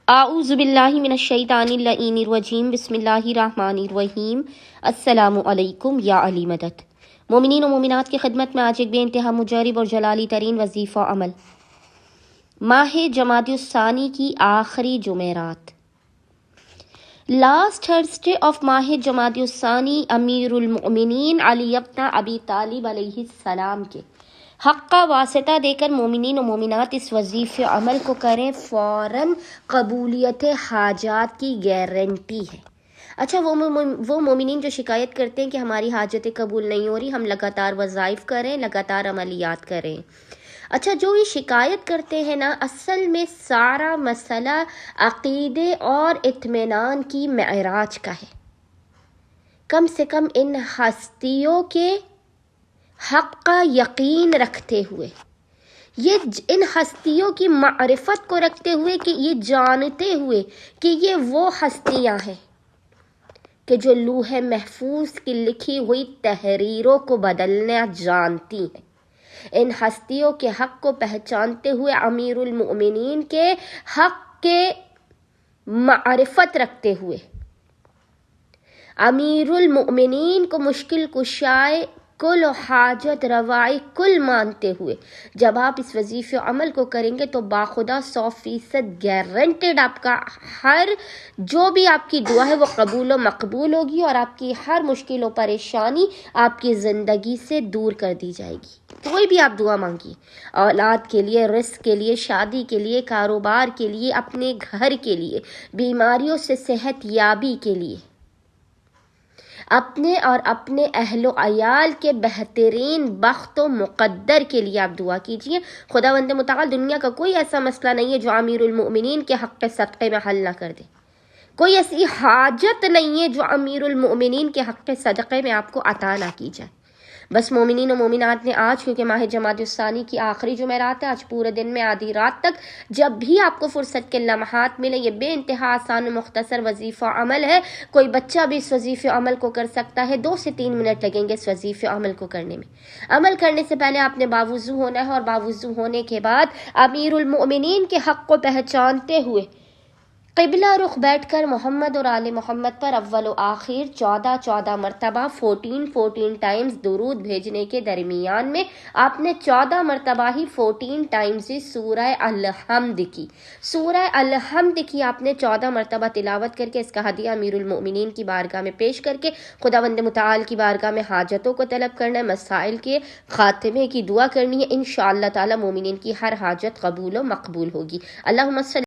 اعوذ باللہ من الشیطان اللعین الرجیم بسم اللہ الرحمن الرحیم۔ السلام علیکم یا علی مدد۔ مومنین و مومنات کی خدمت میں آج ایک بے انتہا مجرب اور جلالی ترین وظیفہ عمل، ماہ جمادی الثانی کی آخری جمعرات، لاسٹ تھرسڈے آف ماہ جمادی الثانی، امیر المؤمنین علی ابن ابی طالب علیہ السلام کے حق کا واسطہ دے کر مومنین و مومنات اس وظیفے عمل کو کریں، فوراً قبولیت حاجات کی گارنٹی ہے۔ اچھا، وہ مومنین جو شکایت کرتے ہیں کہ ہماری حاجتیں قبول نہیں ہو رہی، ہم لگاتار وظائف کریں، لگاتار عملیات کریں۔ اچھا، جو یہ شکایت کرتے ہیں نا، اصل میں سارا مسئلہ عقیدے اور اطمینان کی معراج کا ہے۔ کم سے کم ان ہستیوں کے حق کا یقین رکھتے ہوئے، ان ہستیوں کی معرفت کو رکھتے ہوئے، کہ یہ جانتے ہوئے کہ یہ وہ ہستیاں ہیں کہ جو لوح محفوظ کی لکھی ہوئی تحریروں کو بدلنا جانتی ہیں، ان ہستیوں کے حق کو پہچانتے ہوئے، امیر المؤمنین کے حق کے معرفت رکھتے ہوئے، امیر المؤمنین کو مشکل کشائے کل و حاجت روائی کل مانتے ہوئے جب آپ اس وظیفے عمل کو کریں گے تو باخدا 100% گارنٹیڈ آپ کا ہر جو بھی آپ کی دعا ہے وہ قبول و مقبول ہوگی، اور آپ کی ہر مشکل و پریشانی آپ کی زندگی سے دور کر دی جائے گی۔ کوئی بھی آپ دعا مانگی، اولاد کے لیے، رزق کے لیے، شادی کے لیے، کاروبار کے لیے، اپنے گھر کے لیے، بیماریوں سے صحت یابی کے لیے، اپنے اور اپنے اہل و عیال کے بہترین بخت و مقدر کے لیے آپ دعا کیجئے۔ خداوند متعال دنیا کا کوئی ایسا مسئلہ نہیں ہے جو امیر المؤمنین کے حق صدقے میں حل نہ کر دے، کوئی ایسی حاجت نہیں ہے جو امیر المؤمنین کے حق صدقے میں آپ کو عطا نہ کی جائے۔ بس مومنین و مومنات نے آج، کیونکہ ماہ جمادی الثانی کی آخری جمعرات ہے، آج پورے دن میں آدھی رات تک جب بھی آپ کو فرصت کے لمحات ملے، یہ بے انتہا آسان و مختصر وظیفہ عمل ہے، کوئی بچہ بھی اس وظیفے عمل کو کر سکتا ہے۔ 2 سے 3 منٹ لگیں گے اس وظیفے عمل کو کرنے میں۔ عمل کرنے سے پہلے آپ نے باوضو ہونا ہے، اور باوضو ہونے کے بعد امیر المؤمنین کے حق کو پہچانتے ہوئے قبلہ رخ بیٹھ کر محمد اور آل محمد پر اول و آخر 14 مرتبہ 14 ٹائمز درود بھیجنے کے درمیان میں آپ نے 14 مرتبہ ہی 14 ٹائمز ہی سورہ الحمد کی، سورہ الحمد کی آپ نے 14 مرتبہ تلاوت کر کے اس کا ہدیہ امیر المؤمنین کی بارگاہ میں پیش کر کے خداوند متعال کی بارگاہ میں حاجتوں کو طلب کرنا ہے، مسائل کے خاتمے کی دعا کرنی ہے۔ انشاءاللہ تعالی مومنین کی ہر حاجت قبول و مقبول ہوگی۔ اللہم صلی